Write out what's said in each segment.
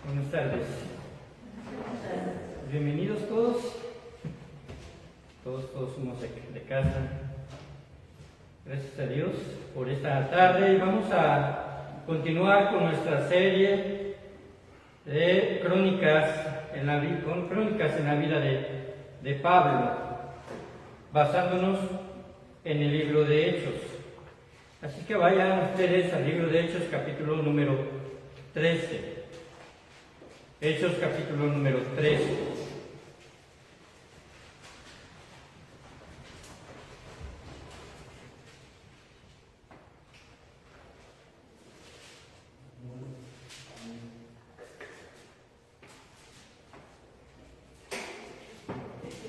Buenas tardes. Bienvenidos todos. Todos somos de casa. Gracias a Dios por esta tarde. Y vamos a continuar con nuestra serie de crónicas en la vida de Pablo, basándonos en el libro de Hechos. Así que vayan ustedes al libro de Hechos, capítulo número 13. Hechos, capítulo número 13.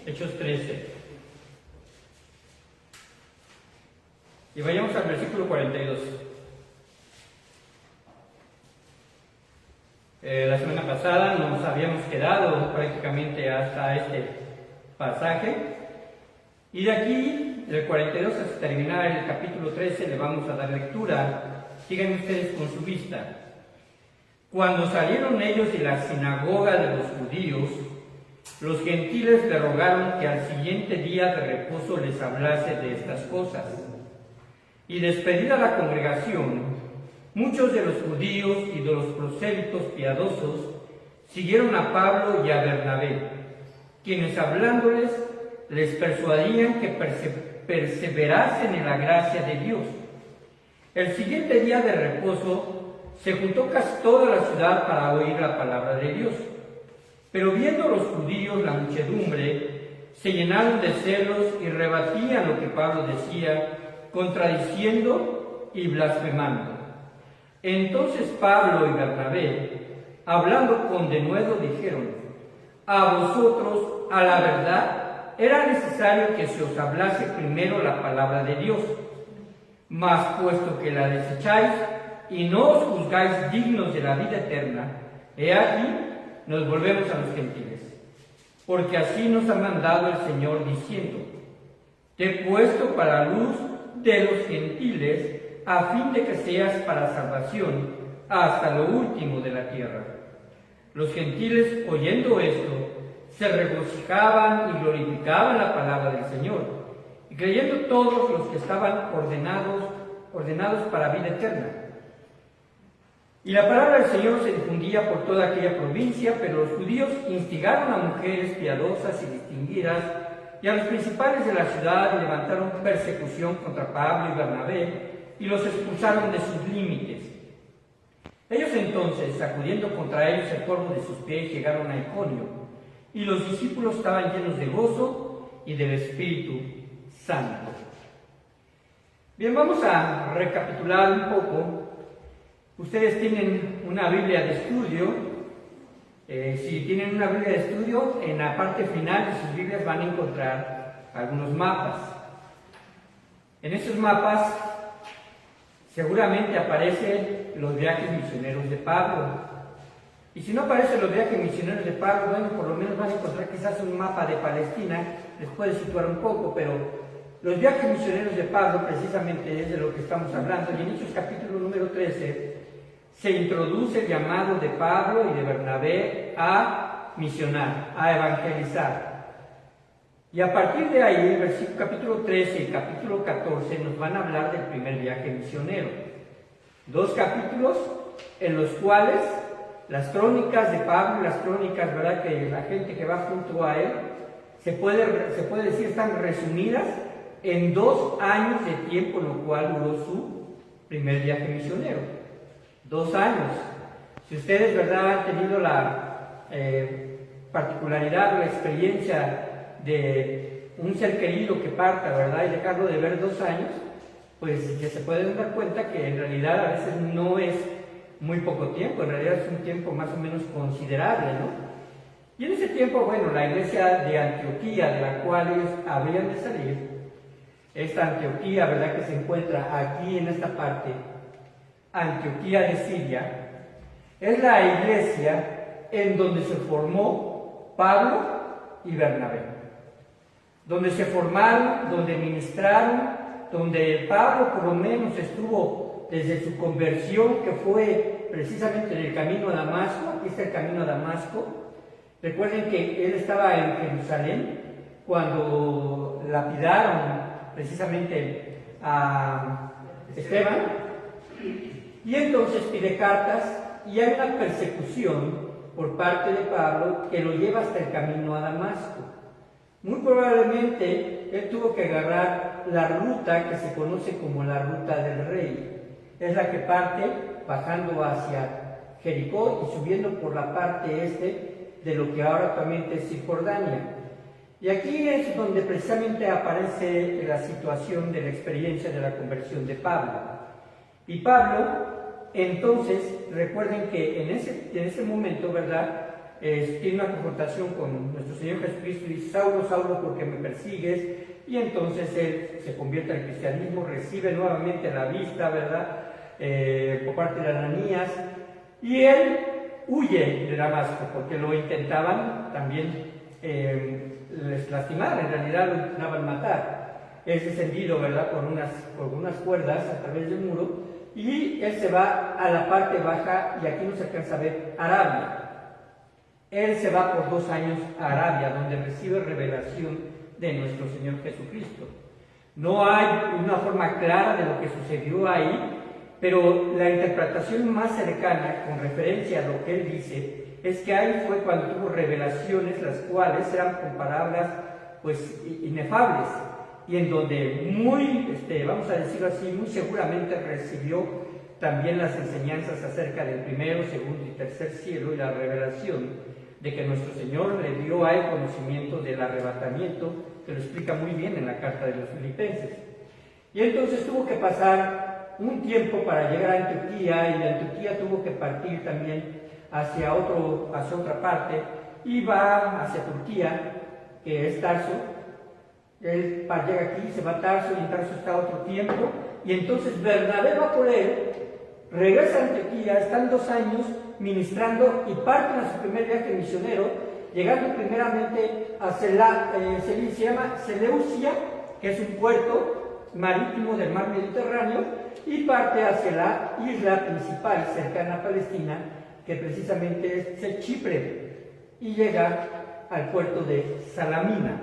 Hechos 13. Y vayamos al versículo 42. La semana pasada nos habíamos quedado prácticamente hasta este pasaje. Y de aquí, del 42 hasta terminar el capítulo 13, le vamos a dar lectura. Sigan ustedes con su vista. Cuando salieron ellos de la sinagoga de los judíos, los gentiles le rogaron que al siguiente día de reposo les hablase de estas cosas. Y despedida la congregación, muchos de los judíos y de los prosélitos piadosos siguieron a Pablo y a Bernabé, quienes hablándoles les persuadían que perseverasen en la gracia de Dios. El siguiente día de reposo se juntó casi toda la ciudad para oír la palabra de Dios. Pero viendo los judíos la muchedumbre, se llenaron de celos y rebatían lo que Pablo decía, contradiciendo y blasfemando. Entonces Pablo y Bernabé, hablando con denuedo, dijeron: a vosotros, a la verdad, era necesario que se os hablase primero la palabra de Dios. Mas puesto que la desecháis y no os juzgáis dignos de la vida eterna, he aquí, nos volvemos a los gentiles. Porque así nos ha mandado el Señor diciendo: te he puesto para luz de los gentiles, a fin de que seas para salvación hasta lo último de la tierra. Los gentiles, oyendo esto, se regocijaban y glorificaban la palabra del Señor, y creyendo todos los que estaban ordenados para vida eterna. Y la palabra del Señor se difundía por toda aquella provincia, pero los judíos instigaron a mujeres piadosas y distinguidas y a los principales de la ciudad y levantaron persecución contra Pablo y Bernabé y los expulsaron de sus límites. Ellos entonces, sacudiendo contra ellos el polvo de sus pies, llegaron a Iconio, y los discípulos estaban llenos de gozo y del Espíritu Santo. Bien, vamos a recapitular un poco. Ustedes tienen una Biblia de estudio. Si tienen una Biblia de estudio, en la parte final de sus Biblias van a encontrar algunos mapas. En esos mapas seguramente aparecen los viajes misioneros de Pablo. Y si no aparecen los viajes misioneros de Pablo, bueno, por lo menos van a encontrar quizás un mapa de Palestina, les puede situar un poco, pero los viajes misioneros de Pablo precisamente es de lo que estamos hablando. Y en Hechos capítulo número 13 se introduce el llamado de Pablo y de Bernabé a misionar, a evangelizar. Y a partir de ahí, el versículo capítulo 13 y capítulo 14 nos van a hablar del primer viaje misionero. 2 capítulos en los cuales las crónicas de Pablo y las crónicas, ¿verdad?, que la gente que va junto a él, se puede decir, están resumidas en 2 años de tiempo, lo cual duró su primer viaje misionero. 2 años. Si ustedes, ¿verdad?, han tenido la particularidad o la experiencia de un ser querido que parta, ¿verdad?, y dejarlo de ver 2 años, pues ya se pueden dar cuenta que en realidad a veces no es muy poco tiempo, en realidad es un tiempo más o menos considerable, ¿no? Y en ese tiempo, bueno, la iglesia de Antioquía, de la cual ellos habrían de salir, esta Antioquía, ¿verdad?, que se encuentra aquí en esta parte, Antioquía de Siria, es la iglesia en donde se formó Pablo y Bernabé, donde se formaron, donde ministraron, donde Pablo por lo menos estuvo desde su conversión, que fue precisamente en el camino a Damasco. Aquí está el camino a Damasco. Recuerden que él estaba en Jerusalén cuando lapidaron precisamente a Esteban, y entonces pide cartas, y hay una persecución por parte de Pablo que lo lleva hasta el camino a Damasco. Muy probablemente él tuvo que agarrar la ruta que se conoce como la ruta del rey. Es la que parte bajando hacia Jericó y subiendo por la parte este de lo que ahora actualmente es Cisjordania. Y aquí es donde precisamente aparece la situación de la experiencia de la conversión de Pablo. Y Pablo, entonces, recuerden que en ese momento, ¿verdad?, tiene una confrontación con nuestro Señor Jesucristo y dice: Saulo, Saulo, ¿por qué me persigues? Y entonces él se convierte al cristianismo, recibe nuevamente la vista, ¿verdad?, por parte de Ananías, y él huye de Damasco porque lo intentaban también les lastimar, en realidad lo intentaban matar. Es descendido, ¿verdad?, por unas cuerdas a través del muro, y él se va a la parte baja, y aquí no se alcanza a ver, Arabia. Él se va por 2 años a Arabia, donde recibe revelación de nuestro Señor Jesucristo. No hay una forma clara de lo que sucedió ahí, pero la interpretación más cercana, con referencia a lo que él dice, es que ahí fue cuando tuvo revelaciones, las cuales eran comparables, pues inefables, y en donde vamos a decirlo así, muy seguramente recibió también las enseñanzas acerca del primero, segundo y tercer cielo, y la revelación de que nuestro Señor le dio a él conocimiento del arrebatamiento, que lo explica muy bien en la carta de los Filipenses. Y entonces tuvo que pasar un tiempo para llegar a Antioquía, y de Antioquía tuvo que partir también hacia otra parte, y va hacia Turquía, que es Tarso. Él llega aquí, se va a Tarso, y en Tarso está otro tiempo, y entonces Bernabé va por él, regresa a Antioquía, están 2 años ministrando, y parten a su primer viaje misionero, llegando primeramente a se llama Seleucia, que es un puerto marítimo del mar Mediterráneo, y parte hacia la isla principal cercana a Palestina, que precisamente es Chipre, y llega al puerto de Salamina.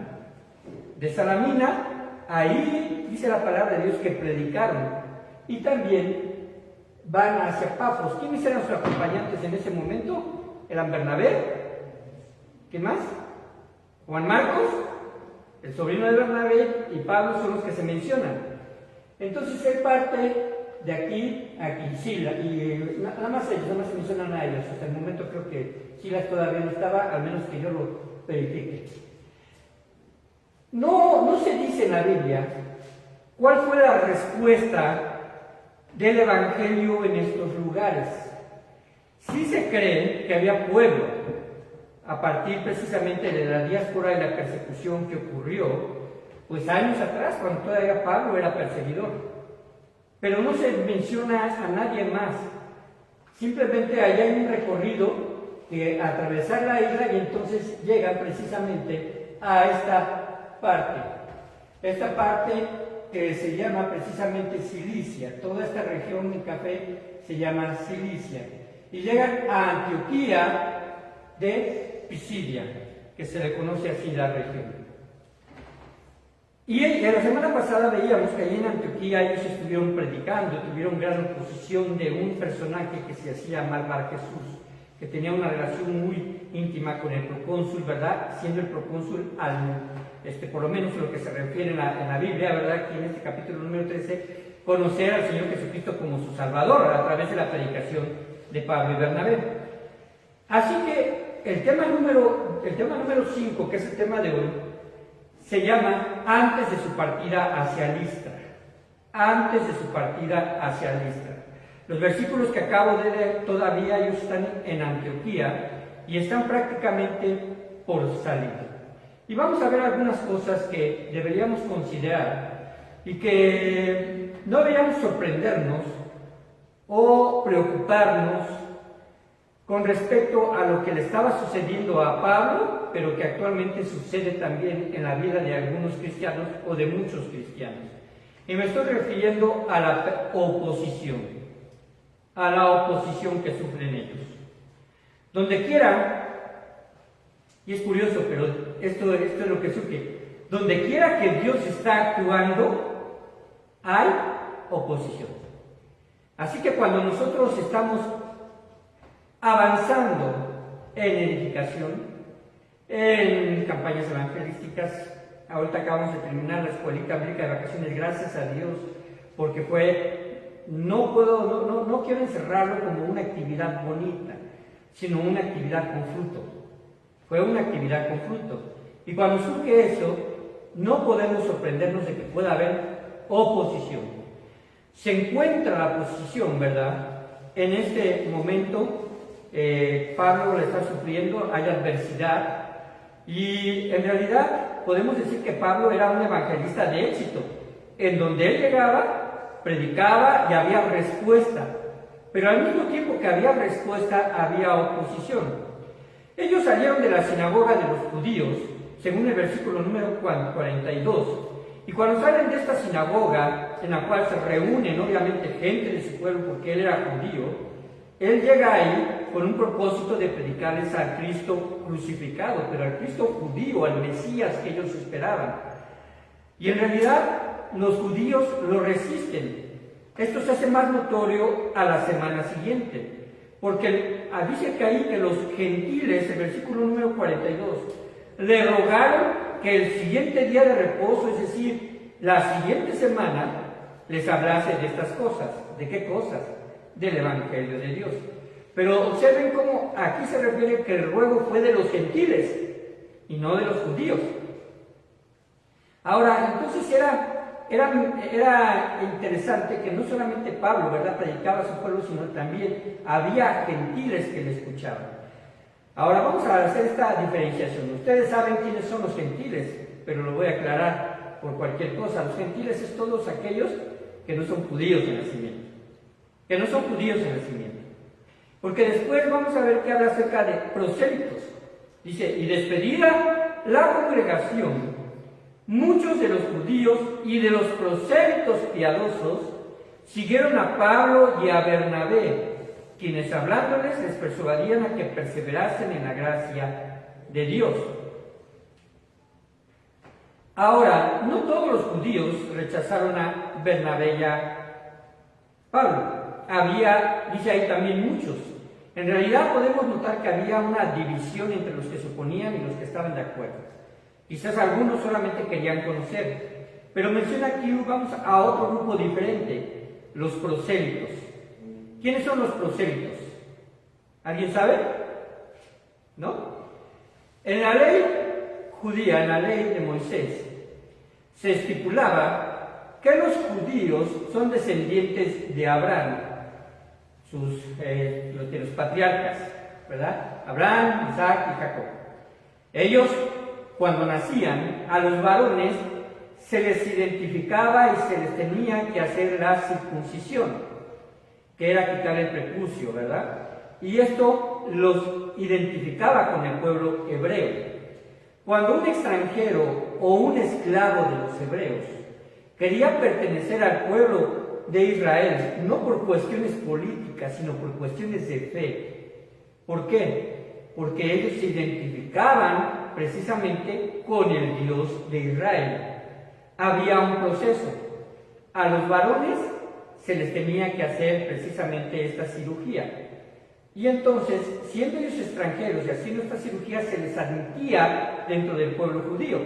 De Salamina, ahí dice la palabra de Dios que predicaron, y también van hacia Pafos. ¿Quiénes eran sus acompañantes en ese momento? Eran Bernabé, ¿qué más? Juan Marcos, el sobrino de Bernabé, y Pablo son los que se mencionan. Entonces él parte de aquí a Sila, y nada más se mencionan a ellos. Hasta el momento creo que Silas todavía no estaba, al menos que yo lo verifique. No se dice en la Biblia cuál fue la respuesta del Evangelio en estos lugares. Sí se cree que había pueblo, a partir precisamente de la diáspora y la persecución que ocurrió, pues años atrás, cuando todavía Pablo era perseguidor. Pero no se menciona a nadie más. Simplemente allá hay un recorrido que atravesar la isla, y entonces llegan precisamente a esta parte que se llama precisamente Cilicia. Toda esta región de café se llama Cilicia, y llegan a Antioquía de Pisidia, que se le conoce así la región. Y la semana pasada veíamos que allí en Antioquía ellos estuvieron predicando, tuvieron gran oposición de un personaje que se hacía llamar Bar Jesús, que tenía una relación muy íntima con el procónsul, ¿verdad? Siendo el procónsul, por lo menos lo que se refiere en la Biblia, ¿verdad? Aquí en este capítulo número 13, conocer al Señor Jesucristo como su Salvador a través de la predicación de Pablo y Bernabé. Así que el tema número 5, que es el tema de hoy, se llama antes de su partida hacia Listra. Antes de su partida hacia Listra. Los versículos que acabo de leer todavía ellos están en Antioquía y están prácticamente por salir. Y vamos a ver algunas cosas que deberíamos considerar y que no deberíamos sorprendernos o preocuparnos con respecto a lo que le estaba sucediendo a Pablo, pero que actualmente sucede también en la vida de algunos cristianos o de muchos cristianos. Y me estoy refiriendo a la oposición. a la oposición que sufren ellos. Donde quiera, y es curioso, pero esto es lo que surge, donde quiera que Dios está actuando, hay oposición. Así que cuando nosotros estamos avanzando en edificación, en campañas evangelísticas, ahorita acabamos de terminar la escuelita bíblica de vacaciones, gracias a Dios, porque no quiero encerrarlo como una actividad bonita, sino una actividad con fruto. Fue una actividad con fruto. Y cuando surge eso, no podemos sorprendernos de que pueda haber oposición. Se encuentra la oposición, ¿verdad? En este momento, Pablo le está sufriendo, hay adversidad, y en realidad podemos decir que Pablo era un evangelista de éxito, en donde él llegaba, predicaba y había respuesta, pero al mismo tiempo que había respuesta, había oposición. Ellos salieron de la sinagoga de los judíos, según el versículo número 42, y cuando salen de esta sinagoga, en la cual se reúnen obviamente gente de su pueblo porque él era judío, él llega ahí con un propósito de predicarles al Cristo crucificado, pero al Cristo judío, al Mesías que ellos esperaban. Y en realidad los judíos lo resisten. Esto se hace más notorio a la semana siguiente, porque dice que ahí que los gentiles, el versículo número 42, le rogaron que el siguiente día de reposo, es decir, la siguiente semana, les hablase de estas cosas. ¿De qué cosas? Del Evangelio de Dios. Pero observen cómo aquí se refiere que el ruego fue de los gentiles y no de los judíos. Ahora, entonces era interesante que no solamente Pablo, ¿verdad?, predicaba a su pueblo, sino también había gentiles que le escuchaban. Ahora vamos a hacer esta diferenciación. Ustedes saben quiénes son los gentiles, pero lo voy a aclarar por cualquier cosa. Los gentiles es todos aquellos que no son judíos de nacimiento. Que no son judíos de nacimiento. Porque después vamos a ver que habla acerca de prosélitos. Dice, y despedida la congregación, muchos de los judíos y de los prosélitos piadosos siguieron a Pablo y a Bernabé, quienes hablándoles les persuadían a que perseverasen en la gracia de Dios. Ahora, no todos los judíos rechazaron a Bernabé y a Pablo. Dice ahí también muchos. En realidad podemos notar que había una división entre los que se oponían y los que estaban de acuerdo. Quizás algunos solamente querían conocer, pero menciona aquí, vamos a otro grupo diferente, los prosélitos. ¿Quiénes son los prosélitos? ¿Alguien sabe? ¿No? En la ley judía, en la ley de Moisés, se estipulaba que los judíos son descendientes de Abraham, los patriarcas, ¿verdad? Abraham, Isaac y Jacob. Ellos, cuando nacían, a los varones se les identificaba y se les tenía que hacer la circuncisión, que era quitar el prepucio, ¿verdad? Y esto los identificaba con el pueblo hebreo. Cuando un extranjero o un esclavo de los hebreos quería pertenecer al pueblo de Israel, no por cuestiones políticas, sino por cuestiones de fe. ¿Por qué? Porque ellos se identificaban precisamente con el Dios de Israel. Había un proceso. A los varones se les tenía que hacer precisamente esta cirugía. Y entonces, siendo ellos extranjeros y haciendo esta cirugía, se les admitía dentro del pueblo judío.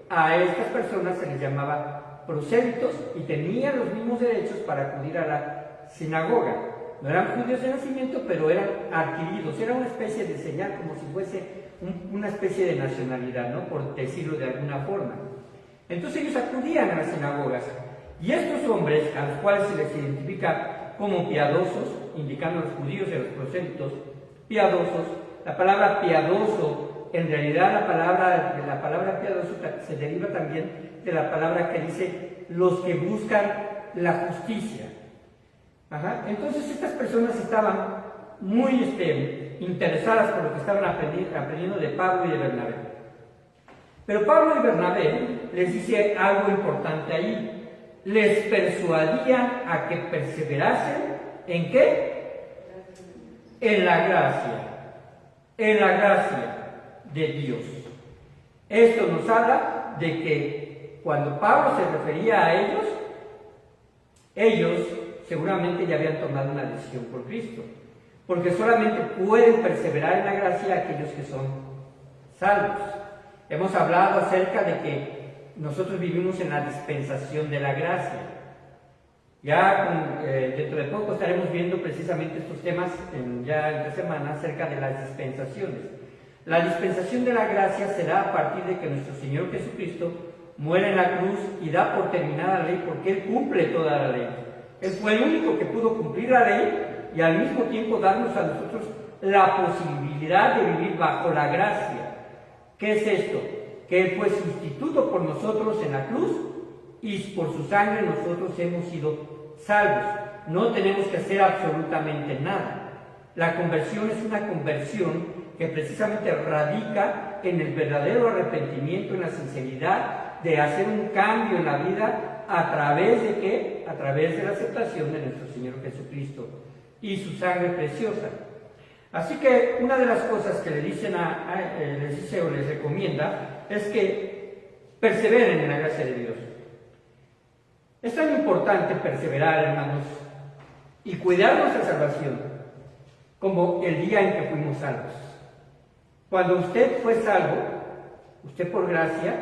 A estas personas se les llamaba prosélitos y tenían los mismos derechos para acudir a la sinagoga. No eran judíos de nacimiento, pero eran adquiridos. Era una especie de señal, como si fuese una especie de nacionalidad, ¿no?, por decirlo de alguna forma. Entonces ellos acudían a las sinagogas. Y estos hombres, a los cuales se les identifica como piadosos, indicando a los judíos y a los prosélitos, piadosos, la palabra piadoso, en realidad la palabra piadoso se deriva también de la palabra que dice los que buscan la justicia. Entonces estas personas estaban muy interesadas por lo que estaban aprendiendo de Pablo y de Bernabé. Pero Pablo y Bernabé les dice algo importante ahí. Les persuadían a que perseverasen, ¿en qué? en la gracia de Dios. Esto nos habla de que cuando Pablo se refería a ellos seguramente ya habían tomado una decisión por Cristo, porque solamente pueden perseverar en la gracia aquellos que son salvos. Hemos hablado acerca de que nosotros vivimos en la dispensación de la gracia. Ya dentro de poco estaremos viendo precisamente estos temas ya en 3 semanas acerca de las dispensaciones. La dispensación de la gracia será a partir de que nuestro Señor Jesucristo muere en la cruz y da por terminada la ley, porque Él cumple toda la ley. Él fue el único que pudo cumplir la ley y al mismo tiempo darnos a nosotros la posibilidad de vivir bajo la gracia. ¿Qué es esto? Que Él fue sustituto por nosotros en la cruz y por su sangre nosotros hemos sido salvos. No tenemos que hacer absolutamente nada. La conversión es una conversión que precisamente radica en el verdadero arrepentimiento, en la sinceridad de hacer un cambio en la vida a través de ¿qué? A través de la aceptación de nuestro Señor Jesucristo y su sangre preciosa. Así que una de las cosas que les dice o les recomienda es que perseveren en la gracia de Dios. Es tan importante perseverar, hermanos, y cuidar nuestra salvación como el día en que fuimos salvos. Cuando usted fue salvo, usted por gracia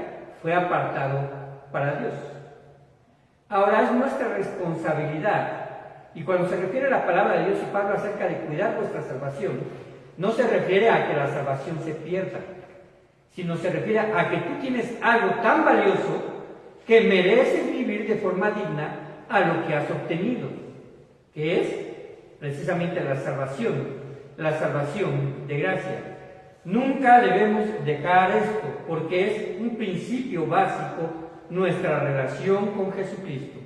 fue apartado para Dios. Ahora es nuestra responsabilidad. Y cuando se refiere a la palabra de Dios y Pablo acerca de cuidar nuestra salvación, no se refiere a que la salvación se pierda, sino se refiere a que tú tienes algo tan valioso que mereces vivir de forma digna a lo que has obtenido, que es precisamente la salvación de gracia. Nunca debemos dejar esto, porque es un principio básico nuestra relación con Jesucristo.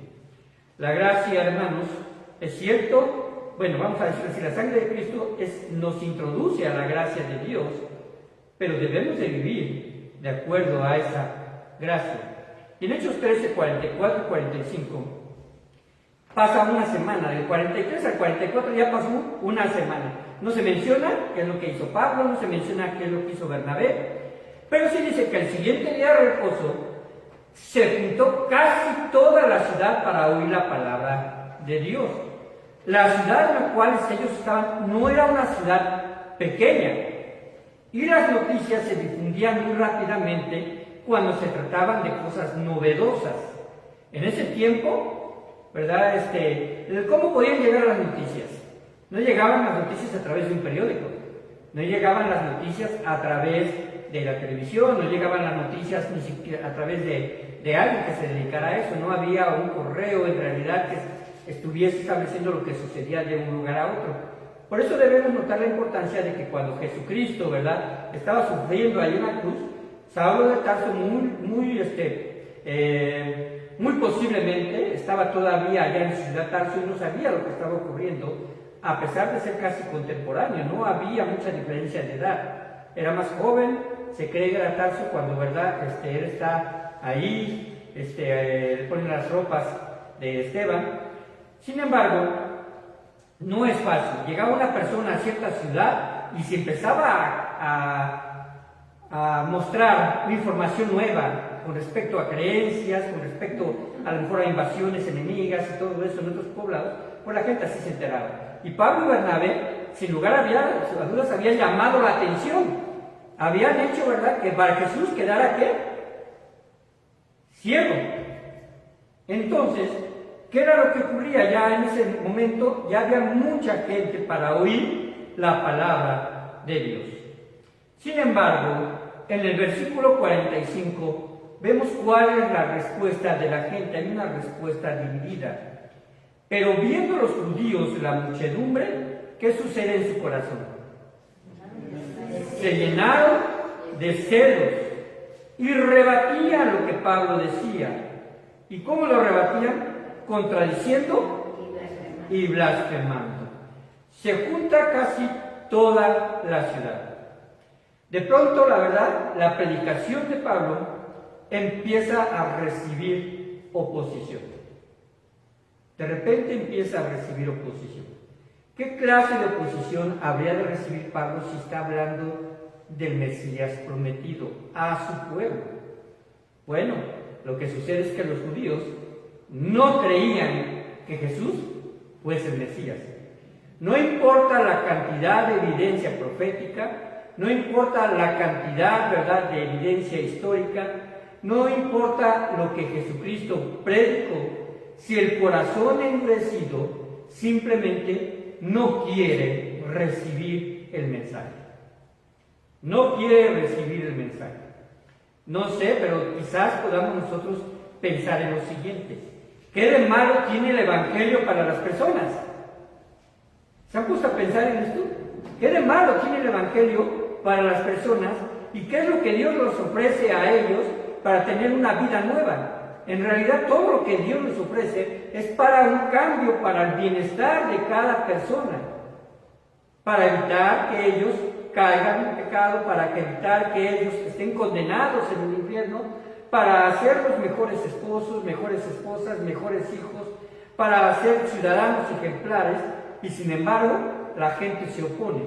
La gracia, hermanos, es cierto, vamos a decir así, la sangre de Cristo nos introduce a la gracia de Dios, pero debemos de vivir de acuerdo a esa gracia. Y en Hechos 13, 44 y 45, pasa una semana, del 43 al 44 ya pasó una semana. No se menciona qué es lo que hizo Pablo, no se menciona qué es lo que hizo Bernabé, pero sí dice que el siguiente día de reposo se juntó casi toda la ciudad para oír la palabra de Dios. La ciudad en la cual ellos estaban no era una ciudad pequeña, y las noticias se difundían muy rápidamente cuando se trataban de cosas novedosas. En ese tiempo, ¿verdad? ¿Cómo podían llegar las noticias? No llegaban las noticias a través de un periódico, no llegaban las noticias a través de la televisión, no llegaban las noticias ni siquiera a través de alguien que se dedicara a eso, no había un correo en realidad que estuviese estableciendo lo que sucedía de un lugar a otro. Por eso debemos notar la importancia de que cuando Jesucristo, ¿verdad?, estaba sufriendo ahí en la cruz, Saulo de Tarso muy posiblemente estaba todavía allá en Ciudad Tarso y no sabía lo que estaba ocurriendo, a pesar de ser casi contemporáneo, no había mucha diferencia de edad. Era más joven, se cree que era Tarso cuando, ¿verdad?, él está ahí, le ponen las ropas de Esteban. Sin embargo, no es fácil. Llegaba una persona a cierta ciudad y se empezaba a mostrar una información nueva con respecto a creencias, con respecto a lo mejor a invasiones enemigas y todo eso en otros poblados, pues la gente así se enteraba. Y Pablo y Bernabé, sin lugar a dudas, habían llamado la atención. Habían hecho, ¿verdad?, que para Jesús quedara, ¿qué? Ciego. Entonces, ¿qué era lo que ocurría? Ya en ese momento ya había mucha gente para oír la palabra de Dios. Sin embargo, en el versículo 45 vemos cuál es la respuesta de la gente. Hay una respuesta dividida. Pero viendo los judíos la muchedumbre, ¿qué sucede en su corazón? Se llenaron de celos y rebatían lo que Pablo decía. ¿Y cómo lo rebatían? Contradiciendo y blasfemando. Se junta casi toda la ciudad. De pronto, la verdad, la predicación de Pablo empieza a recibir oposición. De repente empieza a recibir oposición. ¿Qué clase de oposición habría de recibir Pablo si está hablando del Mesías prometido a su pueblo? Bueno, lo que sucede es que los judíos no creían que Jesús fuese el Mesías. No importa la cantidad de evidencia profética, no importa la cantidad, ¿verdad?, de evidencia histórica, no importa lo que Jesucristo predicó, si el corazón endurecido simplemente no quiere recibir el mensaje. No quiere recibir el mensaje. No sé, pero quizás podamos nosotros pensar en lo siguiente. ¿Qué de malo tiene el Evangelio para las personas? ¿Se han puesto a pensar en esto? ¿Qué de malo tiene el Evangelio para las personas? ¿Y qué es lo que Dios les ofrece a ellos para tener una vida nueva? En realidad todo lo que Dios les ofrece es para un cambio, para el bienestar de cada persona, para evitar que ellos caigan en pecado, para evitar que ellos estén condenados en el infierno, para ser los mejores esposos, mejores esposas, mejores hijos, para ser ciudadanos ejemplares, y sin embargo la gente se opone.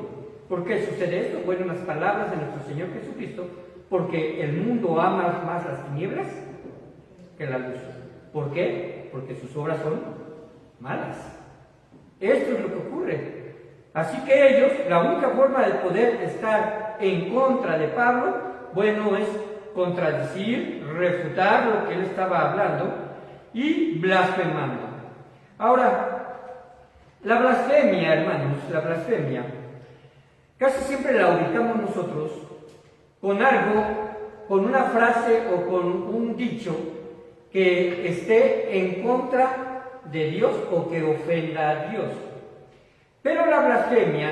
¿Por qué sucede esto? Bueno, en las palabras de nuestro Señor Jesucristo, porque el mundo ama más las tinieblas que la luz. ¿Por qué? Porque sus obras son malas. Esto es lo que ocurre. Así que ellos, la única forma de poder estar en contra de Pablo, bueno, es contradecir, refutar lo que él estaba hablando y blasfemando. Ahora, la blasfemia, hermanos, la blasfemia, casi siempre la ubicamos nosotros con algo, con una frase o con un dicho que esté en contra de Dios o que ofenda a Dios. Pero la blasfemia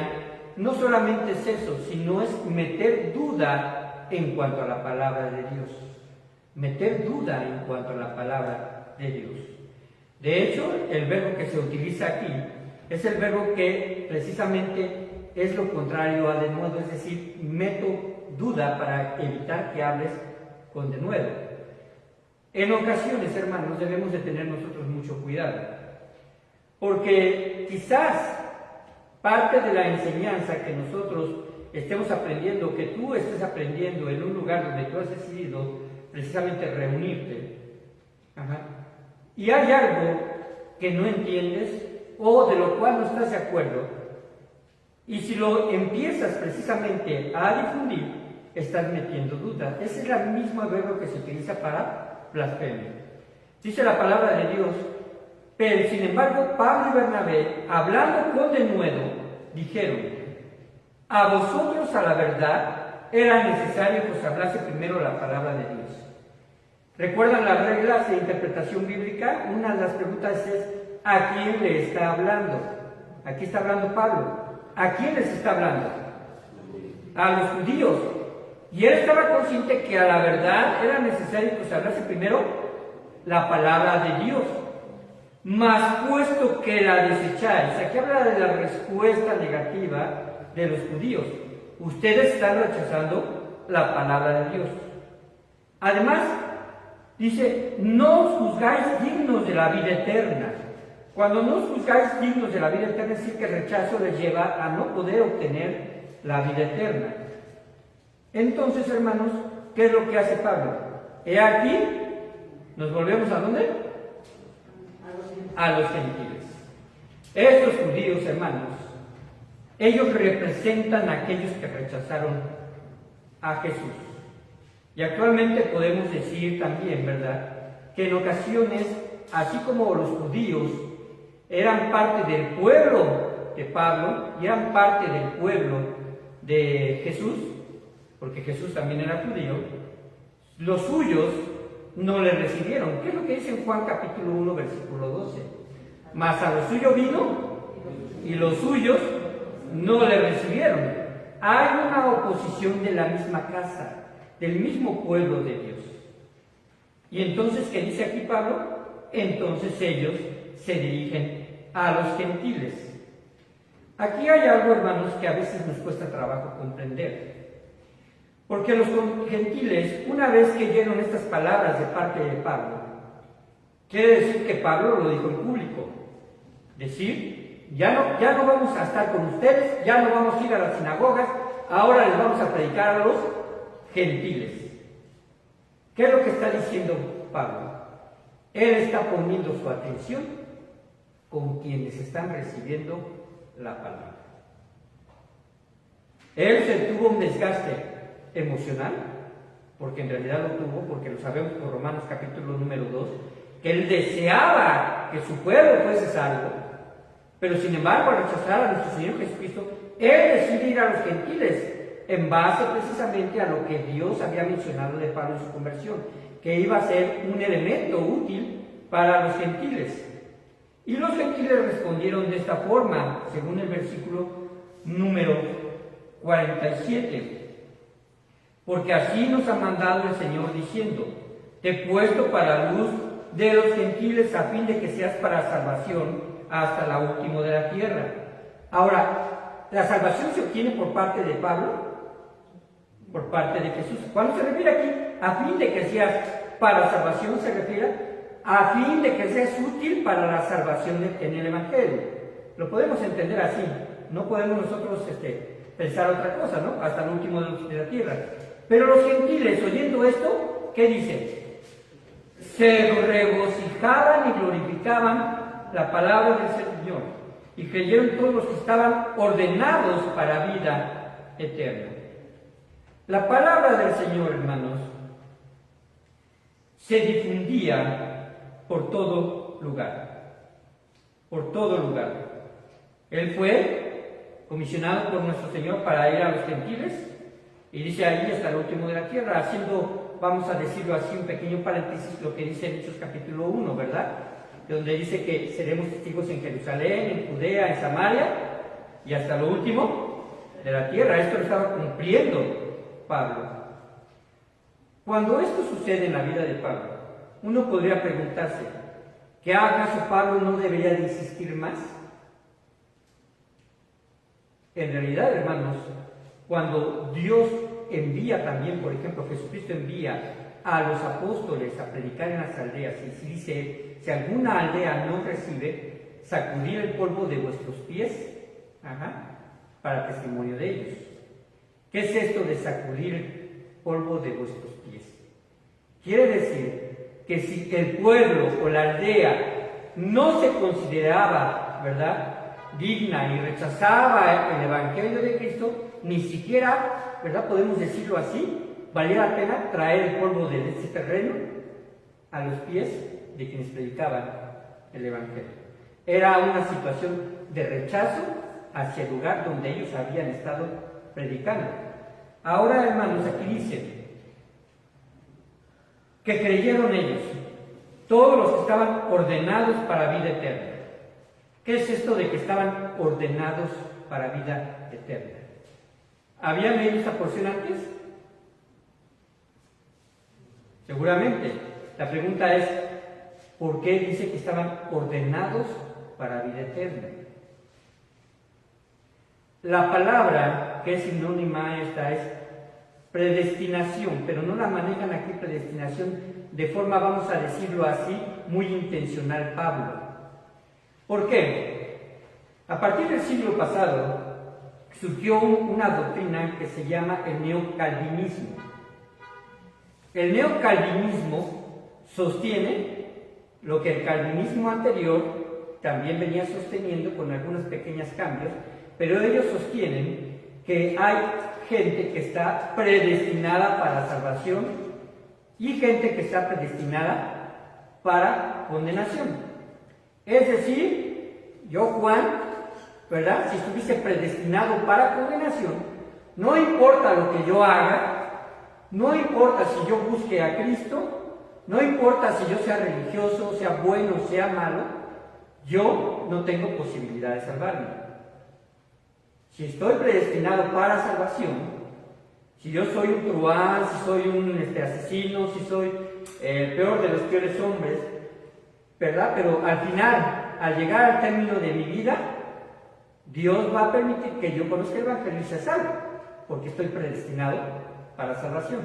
no solamente es eso, sino es meter duda en cuanto a la palabra de Dios. Meter duda en cuanto a la palabra de Dios. De hecho, el verbo que se utiliza aquí es el verbo que precisamente es lo contrario a denuedo, es decir, meto duda para evitar que hables con denuedo. En ocasiones, hermanos, debemos de tener nosotros mucho cuidado, porque quizás parte de la enseñanza que nosotros estemos aprendiendo, que tú estés aprendiendo en un lugar donde tú has decidido precisamente reunirte, y hay algo que no entiendes o de lo cual no estás de acuerdo, y si lo empiezas precisamente a difundir, estás metiendo duda. Ese es el mismo verbo que se utiliza para blasfemia. Dice la palabra de Dios: pero sin embargo Pablo y Bernabé, hablando con denuedo, dijeron: a vosotros a la verdad era necesario que os hablase primero la palabra de Dios. ¿Recuerdan las reglas de interpretación bíblica? Una de las preguntas es: ¿a quién le está hablando? Aquí está hablando Pablo. ¿A quién les está hablando? A los judíos. Y él estaba consciente que a la verdad era necesario que se hablase primero la palabra de Dios. Mas puesto que la desecháis, aquí habla de la respuesta negativa de los judíos. Ustedes están rechazando la palabra de Dios. Además, dice: no os juzgáis dignos de la vida eterna. Cuando no os juzgáis dignos de la vida eterna, es decir, que el rechazo les lleva a no poder obtener la vida eterna. Entonces, hermanos, ¿qué es lo que hace Pablo? He aquí, ¿nos volvemos a dónde? A los gentiles. Estos judíos, hermanos, ellos representan a aquellos que rechazaron a Jesús. Y actualmente podemos decir también, ¿verdad?, que en ocasiones, así como los judíos eran parte del pueblo de Pablo y eran parte del pueblo de Jesús, porque Jesús también era judío, los suyos no le recibieron. ¿Qué es lo que dice en Juan capítulo 1, versículo 12? Mas a lo suyo vino y los suyos no le recibieron. Hay una oposición de la misma casa, del mismo pueblo de Dios. Y entonces, ¿qué dice aquí Pablo? Entonces ellos se dirigen a los gentiles. Aquí hay algo, hermanos, que a veces nos cuesta trabajo comprender. Porque los gentiles, una vez que oyeron estas palabras de parte de Pablo, quiere decir que Pablo lo dijo en público. Decir, ya no vamos a estar con ustedes, ya no vamos a ir a las sinagogas, ahora les vamos a predicar a los gentiles. ¿Qué es lo que está diciendo Pablo? Él está poniendo su atención con quienes están recibiendo la palabra. Él se tuvo un desgaste emocional, porque en realidad lo tuvo, porque lo sabemos por Romanos capítulo número 2, que él deseaba que su pueblo fuese salvo, pero sin embargo al rechazar a nuestro Señor Jesucristo, él decide ir a los gentiles, en base precisamente a lo que Dios había mencionado de Pablo en su conversión, que iba a ser un elemento útil para los gentiles. Y los gentiles respondieron de esta forma, según el versículo número 47. Porque así nos ha mandado el Señor diciendo: te he puesto para luz de los gentiles a fin de que seas para salvación hasta la última de la tierra. Ahora, ¿la salvación se obtiene por parte de Pablo? Por parte de Jesús. Cuando se refiere aquí a fin de que seas para salvación, se refiere a fin de que seas útil para la salvación en el Evangelio. Lo podemos entender así. No podemos nosotros pensar otra cosa, ¿no? Hasta el último de la tierra. Pero los gentiles, oyendo esto, ¿qué dicen? Se regocijaban y glorificaban la palabra del Señor, y creyeron todos los que estaban ordenados para vida eterna. La palabra del Señor, hermanos, se difundía por todo lugar. Por todo lugar. Él fue comisionado por nuestro Señor para ir a los gentiles, y dice ahí hasta el último de la tierra, haciendo, vamos a decirlo así, un pequeño paréntesis, lo que dice en Hechos capítulo 1, ¿verdad? Donde dice que seremos testigos en Jerusalén, en Judea, en Samaria, y hasta lo último de la tierra. Esto lo estaba cumpliendo Pablo. Cuando esto sucede en la vida de Pablo, uno podría preguntarse, ¿que acaso Pablo no debería de insistir más? En realidad, hermanos, cuando Dios envía también, por ejemplo, Jesucristo envía a los apóstoles a predicar en las aldeas, y si dice, si alguna aldea no recibe, sacudir el polvo de vuestros pies, para testimonio de ellos. ¿Qué es esto de sacudir el polvo de vuestros pies? Quiere decir que si el pueblo o la aldea no se consideraba, ¿verdad?, digna y rechazaba el Evangelio de Cristo, ni siquiera, ¿verdad?, podemos decirlo así, valía la pena traer el polvo de este terreno a los pies de quienes predicaban el Evangelio. Era una situación de rechazo hacia el lugar donde ellos habían estado predicando. Ahora, hermanos, aquí dice que creyeron ellos, todos los que estaban ordenados para vida eterna. ¿Qué es esto de que estaban ordenados para vida eterna? ¿Habían leído esta porción antes? Seguramente. La pregunta es, ¿por qué dice que estaban ordenados para vida eterna? La palabra que es sinónima a esta es predestinación, pero no la manejan aquí predestinación de forma, vamos a decirlo así, muy intencional Pablo. ¿Por qué? A partir del siglo pasado surgió una doctrina que se llama el neocalvinismo. El neocalvinismo sostiene lo que el calvinismo anterior también venía sosteniendo con algunos pequeños cambios, pero ellos sostienen que hay gente que está predestinada para salvación y gente que está predestinada para condenación. Es decir, yo, Juan, ¿verdad?, si estuviese predestinado para condenación, no importa lo que yo haga, no importa si yo busque a Cristo, no importa si yo sea religioso, sea bueno, sea malo, yo no tengo posibilidad de salvarme. Si estoy predestinado para salvación, si yo soy un truán, si soy un asesino, si soy el peor de los peores hombres, ¿verdad? Pero al final, al llegar al término de mi vida, Dios va a permitir que yo conozca el Evangelio y sea salvo, porque estoy predestinado para salvación.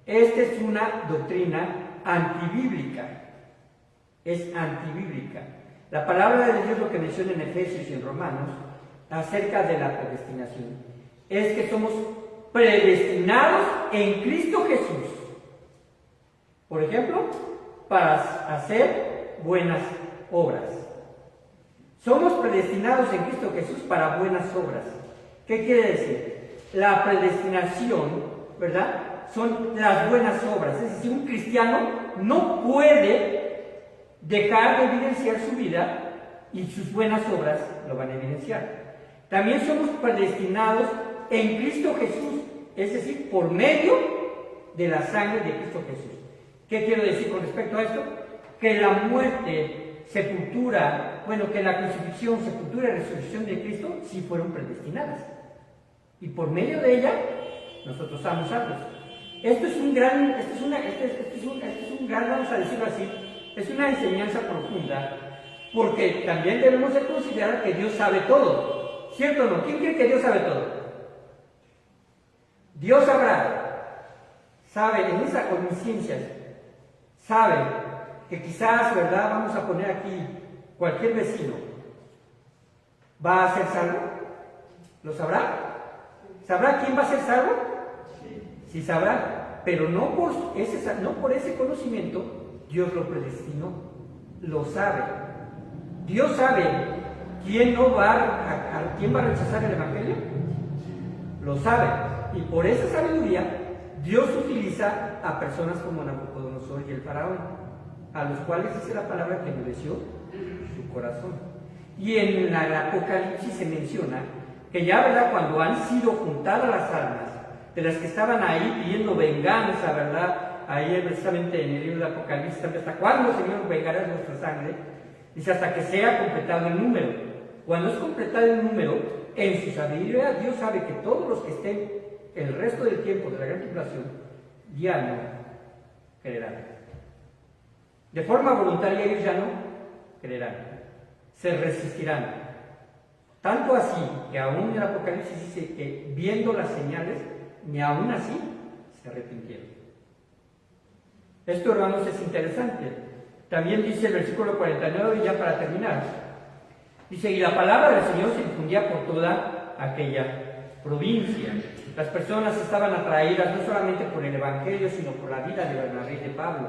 Esta es una doctrina antibíblica. Es antibíblica. La palabra de Dios lo que menciona en Efesios y en Romanos acerca de la predestinación es que somos predestinados en Cristo Jesús. Por ejemplo, para hacer buenas obras. Somos predestinados en Cristo Jesús para buenas obras. ¿Qué quiere decir? La predestinación, ¿verdad?, son las buenas obras. Es decir, un cristiano no puede dejar de evidenciar su vida y sus buenas obras lo van a evidenciar. También somos predestinados en Cristo Jesús, es decir, por medio de la sangre de Cristo Jesús. ¿Qué quiero decir con respecto a esto? Que la muerte, sepultura, que la crucifixión, sepultura y resurrección de Cristo sí fueron predestinadas. Y por medio de ella, nosotros somos salvos. Esto es un gran, vamos a decirlo así, es una enseñanza profunda, porque también debemos de considerar que Dios sabe todo. ¿Cierto o no? ¿Quién cree que Dios sabe todo? Dios sabe en esa omnisciencia, sabe que quizás, ¿verdad?, vamos a poner aquí, cualquier vecino va a ser salvo. ¿Lo sabrá? ¿Sabrá quién va a ser salvo? Sí sabrá, pero no por ese conocimiento Dios lo predestinó, lo sabe. Dios sabe quién va a rechazar el Evangelio, lo sabe, y por esa sabiduría Dios utiliza a personas como Nabucodonosor y el faraón, a los cuales dice la palabra que endureció su corazón. Y en el Apocalipsis se menciona que ya, ¿verdad?, cuando han sido juntadas las almas de las que estaban ahí pidiendo venganza, ¿verdad?, ahí precisamente en el libro de Apocalipsis, ¿hasta cuándo, Señor, vengarás nuestra sangre? Dice, hasta que sea completado el número. Cuando es completado el número, en su sabiduría Dios sabe que todos los que estén el resto del tiempo de la gran tribulación ya no creerán. De forma voluntaria ellos ya no creerán, se resistirán. Tanto así que aún el Apocalipsis dice que viendo las señales, ni aún así se arrepintieron. Esto, hermanos, es interesante. También dice el versículo 49, ya para terminar, dice, y la palabra del Señor se difundía por toda aquella provincia. Las personas estaban atraídas no solamente por el Evangelio, sino por la vida de Bernabé y de Pablo.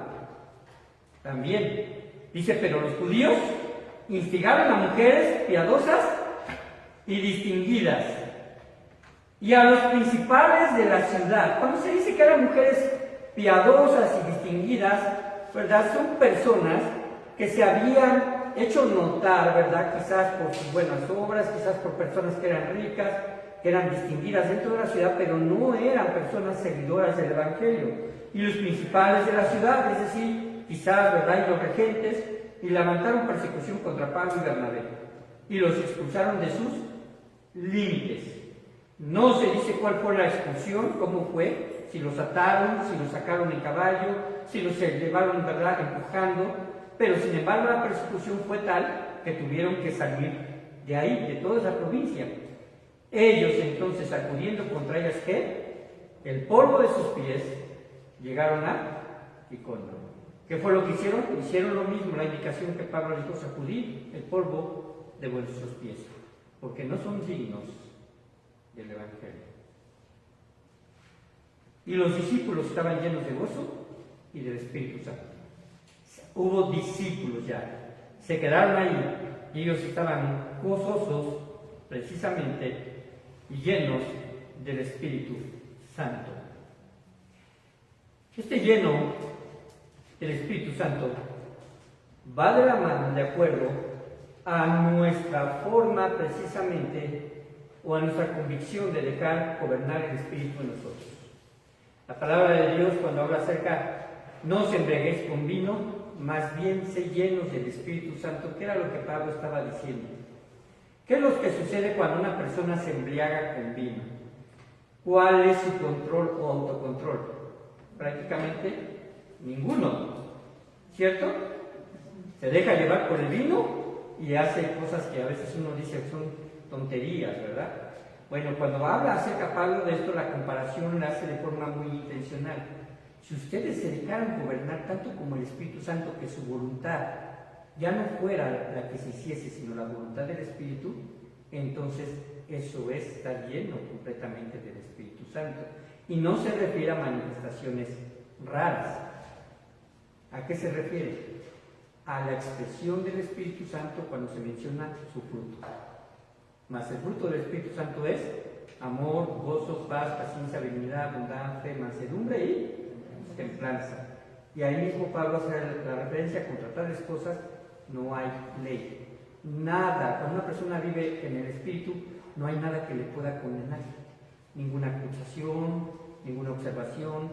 También dice, pero los judíos instigaron a mujeres piadosas y distinguidas, y a los principales de la ciudad. Cuando se dice que eran mujeres piadosas y distinguidas, ¿verdad?, son personas que se habían hecho notar, ¿verdad?, quizás por sus buenas obras, quizás por personas que eran ricas, que eran distinguidas dentro de la ciudad, pero no eran personas seguidoras del Evangelio. Y los principales de la ciudad, es decir, quizás, ¿verdad?, y los regentes, y levantaron persecución contra Pablo y Bernabé, y los expulsaron de sus límites. No se dice cuál fue la expulsión, cómo fue, si los ataron, si los sacaron en caballo, si los llevaron, ¿verdad?, empujando, pero sin embargo la persecución fue tal que tuvieron que salir de ahí, de toda esa provincia. Ellos entonces, acudiendo contra ellas, ¿qué? El polvo de sus pies, llegaron a Iconio. ¿Qué fue lo que hicieron? Hicieron lo mismo, la indicación que Pablo dijo, sacudir el polvo de vuestros pies, porque no son dignos del Evangelio. Y los discípulos estaban llenos de gozo y del Espíritu Santo. Hubo discípulos ya, se quedaron ahí, y ellos estaban gozosos precisamente y llenos del Espíritu Santo. Este lleno del Espíritu Santo va de la mano, de acuerdo a nuestra forma precisamente, o a nuestra convicción de dejar gobernar el Espíritu en nosotros. La palabra de Dios, cuando habla acerca, no os embriaguéis con vino, más bien sé llenos del Espíritu Santo, que era lo que Pablo estaba diciendo. ¿Qué es lo que sucede cuando una persona se embriaga con vino? ¿Cuál es su control o autocontrol? Prácticamente ninguno, ¿cierto? Se deja llevar por el vino y hace cosas que a veces uno dice que son tonterías, ¿verdad? Bueno, cuando habla acerca Pablo de esto, la comparación la hace de forma muy intencional. Si ustedes se dejaran gobernar tanto como el Espíritu Santo, que su voluntad ya no fuera la que se hiciese, sino la voluntad del Espíritu, entonces eso es estar lleno completamente del Espíritu Santo. Y no se refiere a manifestaciones raras. ¿A qué se refiere? A la expresión del Espíritu Santo cuando se menciona su fruto. Mas el fruto del Espíritu Santo es amor, gozo, paz, paciencia, benignidad, bondad, fe, mansedumbre y templanza. Y ahí mismo Pablo hace la referencia: contra tales cosas no hay ley. Nada, cuando una persona vive en el Espíritu, no hay nada que le pueda condenar. Ninguna acusación, ninguna observación,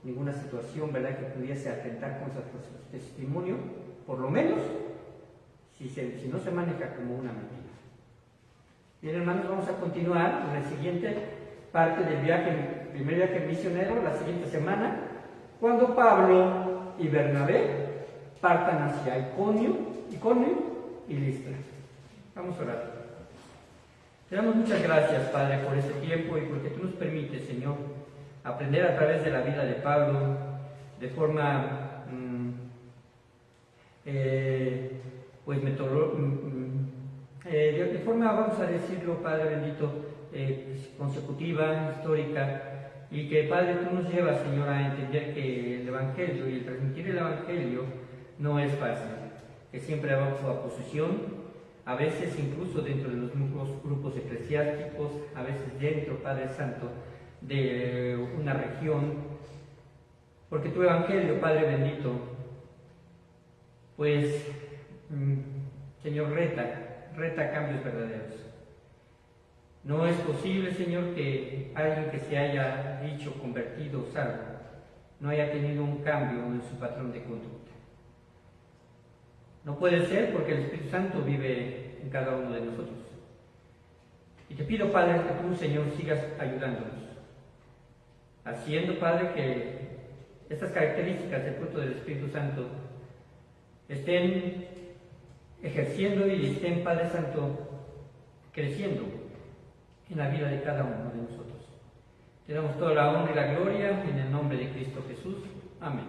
ninguna situación, ¿verdad?, que pudiese atentar contra su testimonio, por lo menos, si no se maneja como una mentira. Bien, hermanos, vamos a continuar con la siguiente parte del primer viaje misionero, la siguiente semana, cuando Pablo y Bernabé partan hacia Iconio y Listra. Vamos a orar. Te damos muchas gracias, Padre, por este tiempo y porque tú nos permites, Señor, aprender a través de la vida de Pablo de forma de forma, vamos a decirlo, Padre bendito, consecutiva, histórica, y que, Padre, tú nos llevas, Señor, a entender que el Evangelio y el transmitir el Evangelio no es fácil, que siempre hay oposición, a veces incluso dentro de los mismos grupos eclesiásticos, a veces dentro, Padre Santo, de una región, porque tu Evangelio, Padre bendito, pues, Señor, reta cambios verdaderos. No es posible, Señor, que alguien que se haya dicho convertido, salvo, no haya tenido un cambio en su patrón de conducta. No puede ser, porque el Espíritu Santo vive en cada uno de nosotros. Y te pido, Padre, que tú, Señor, sigas ayudándonos, haciendo, Padre, que estas características del fruto del Espíritu Santo estén ejerciendo y estén, Padre Santo, creciendo en la vida de cada uno de nosotros. Te damos toda la honra y la gloria en el nombre de Cristo Jesús. Amén.